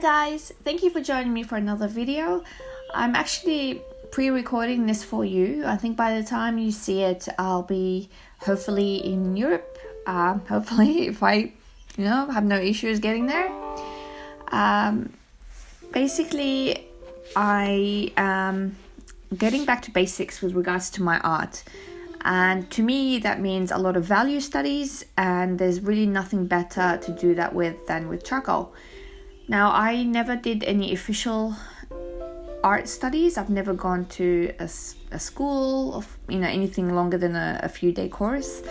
guys, thank you for joining me for another video. I'm actually pre-recording this for you. I think by the time you see it, I'll be hopefully in Europe. Hopefully, if I, have no issues getting there. Basically, I am getting back to basics with regards to my art. And to me, that means a lot of value studies, and there's really nothing better to do that with than with charcoal. Now, I never did any official art studies. I've never gone to a school of, anything longer than a few day course.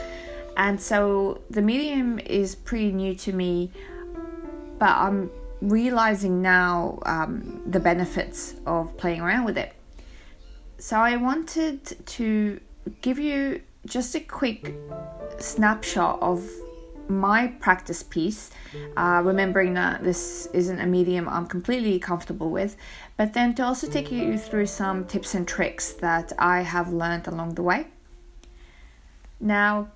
And so the medium is pretty new to me, but I'm realizing now the benefits of playing around with it. So I wanted to give you just a quick snapshot of my practice piece, remembering that this isn't a medium I'm completely comfortable with, but then to also take you through some tips and tricks that I have learned along the way. Now,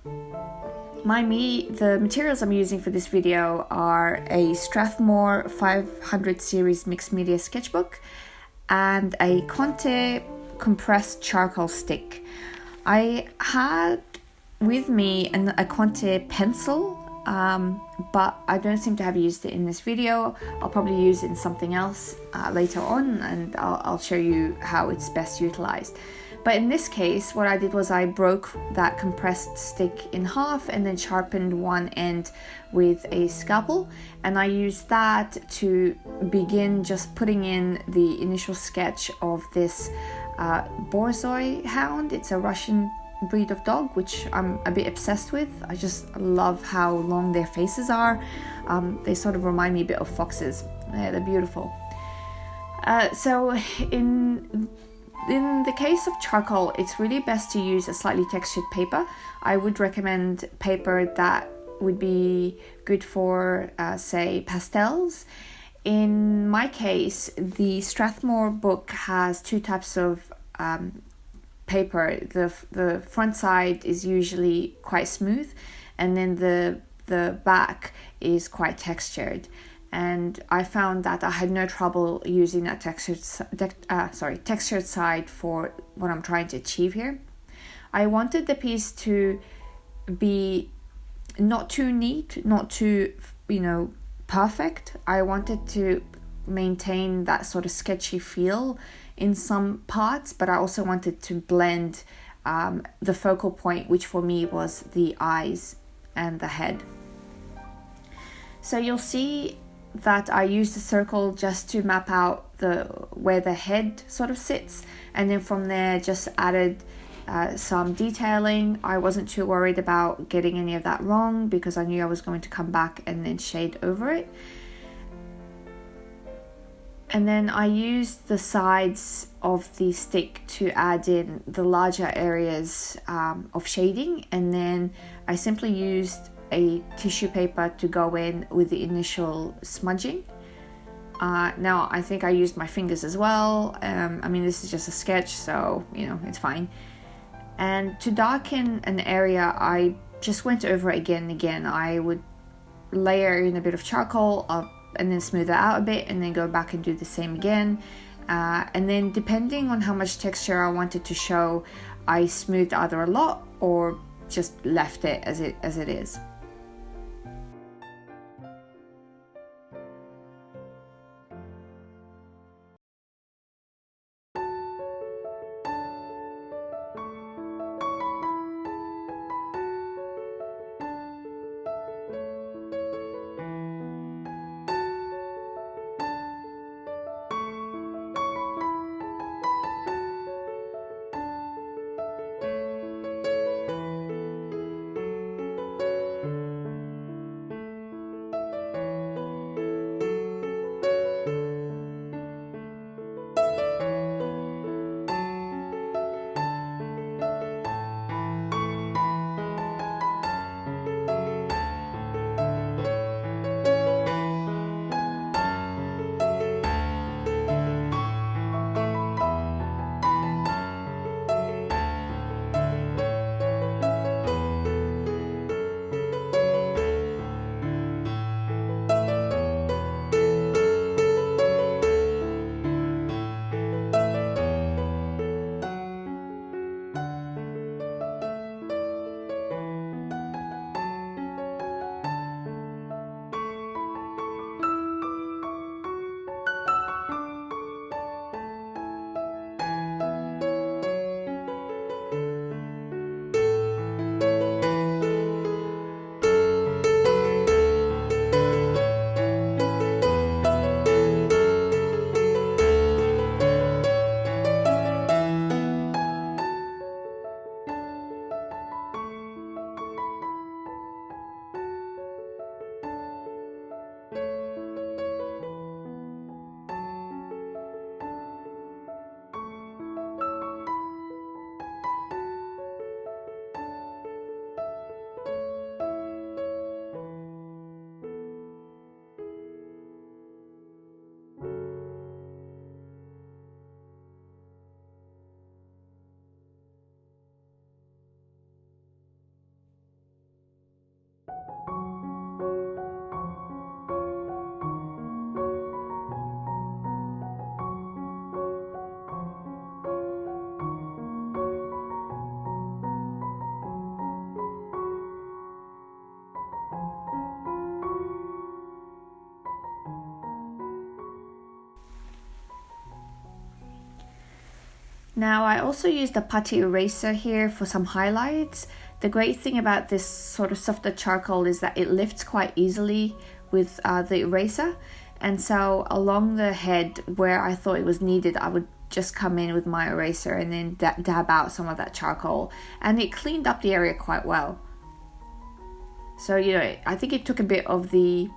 the materials I'm using for this video are a Strathmore 500 series mixed media sketchbook and a Conte compressed charcoal stick. I had with me a Conte pencil, but I don't seem to have used it in this video. I'll probably use it in something else later on, and I'll show you how it's best utilized. But in this case, what I did was I broke that compressed stick in half and then sharpened one end with a scalpel, and I used that to begin just putting in the initial sketch of this Borzoi hound. It's a Russian breed of dog, which I'm a bit obsessed with. I just love how long their faces are. They sort of remind me a bit of foxes. They're beautiful. So in the case of charcoal, it's really best to use a slightly textured paper. I would recommend paper that would be good for, say, pastels. In my case, the Strathmore book has two types of paper. The front side is usually quite smooth, and then the back is quite textured. And I found that I had no trouble using that textured side for what I'm trying to achieve here. I wanted the piece to be not too neat, not too, perfect. I wanted to maintain that sort of sketchy feel in some parts, but I also wanted to blend the focal point, which for me was the eyes and the head. So you'll see that I used a circle just to map out where the head sort of sits, and then from there just added some detailing. I wasn't too worried about getting any of that wrong because I knew I was going to come back and then shade over it. And then I used the sides of the stick to add in the larger areas of shading, and then I simply used a tissue paper to go in with the initial smudging. Now I think I used my fingers as well. This is just a sketch, so it's fine. And to darken an area, I just went over it again and again. I would layer in a bit of charcoal and then smooth it out a bit, and then go back and do the same again. And then depending on how much texture I wanted to show, I smoothed either a lot or just left it as it is. Now I also used a putty eraser here for some highlights. The great thing about this sort of softer charcoal is that it lifts quite easily with the eraser, and so along the head where I thought it was needed, I would just come in with my eraser and then dab out some of that charcoal, and it cleaned up the area quite well. So, you know, I think it took a bit of the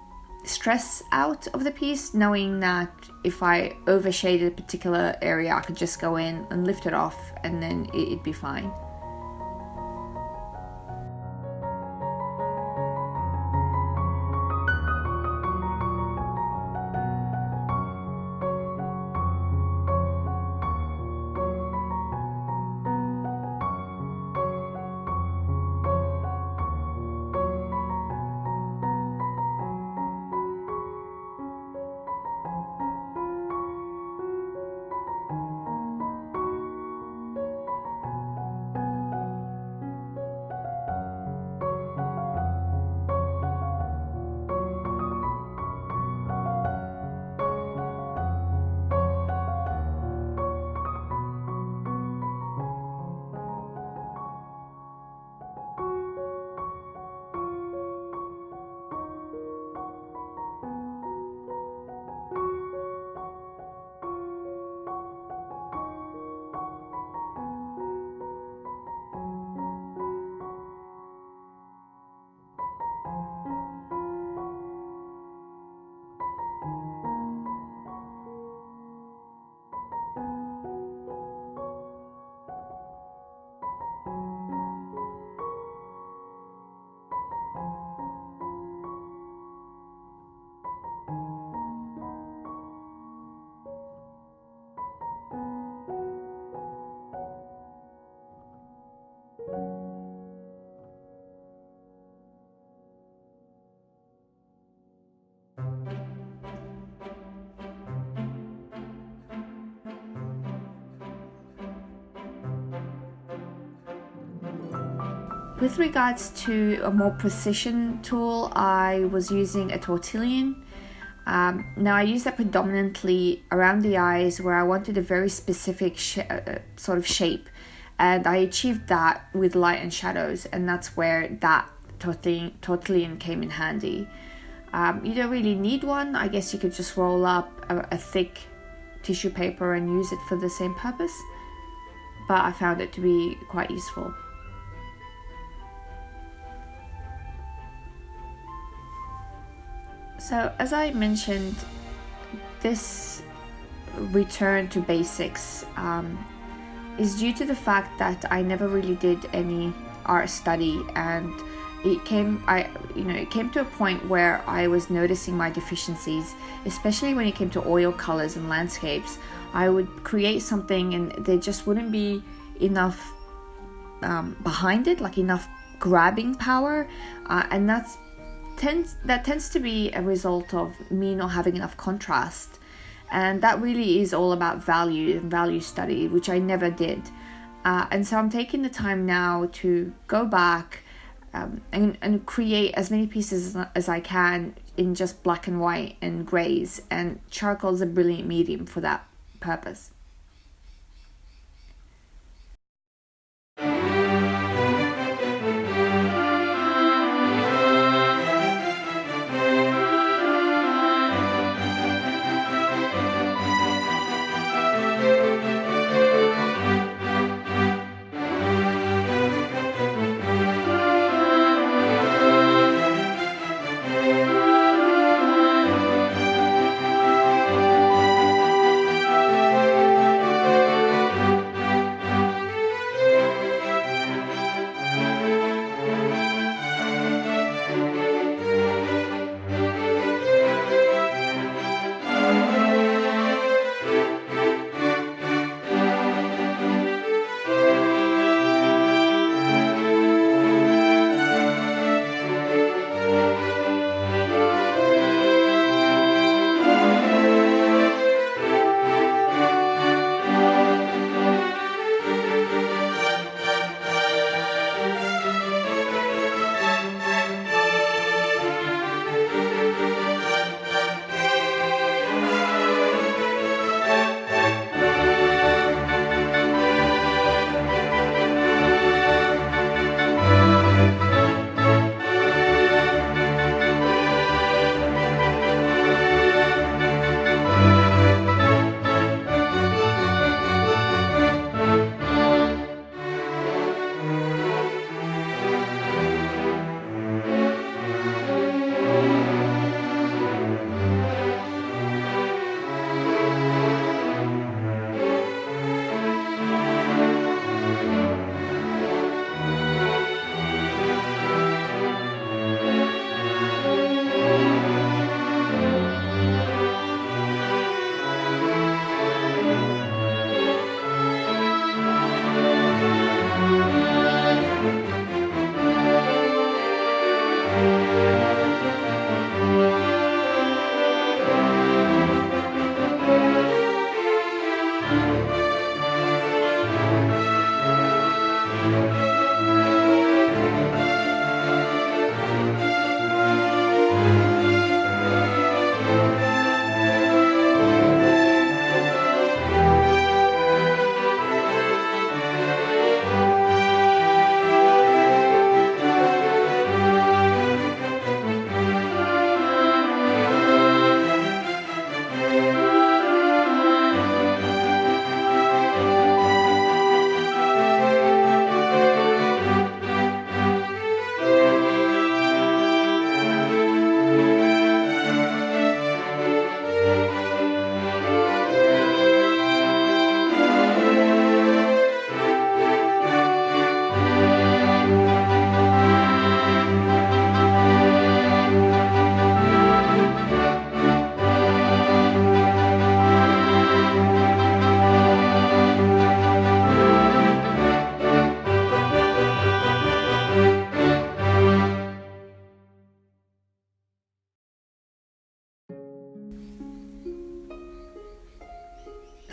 stress out of the piece, knowing that if I overshaded a particular area, I could just go in and lift it off and then it'd be fine. With regards to a more precision tool, I was using a tortillon. Now I use that predominantly around the eyes where I wanted a very specific sort of shape, and I achieved that with light and shadows, and that's where that tortillon came in handy. You don't really need one. I guess you could just roll up a thick tissue paper and use it for the same purpose, but I found it to be quite useful. So, as I mentioned, this return to basics is due to the fact that I never really did any art study, and it came to a point where I was noticing my deficiencies, especially when it came to oil colors and landscapes. I would create something and there just wouldn't be enough behind it, like enough grabbing power, and that tends to be a result of me not having enough contrast, and that really is all about value study, which I never did, and so I'm taking the time now to go back and create as many pieces as I can in just black and white and grays, and charcoal is a brilliant medium for that purpose.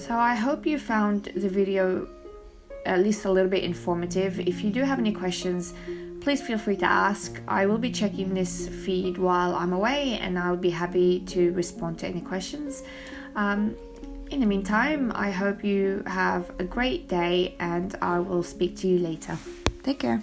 So I hope you found the video at least a little bit informative. If you do have any questions, please feel free to ask. I will be checking this feed while I'm away, and I'll be happy to respond to any questions. In the meantime, I hope you have a great day, and I will speak to you later. Take care.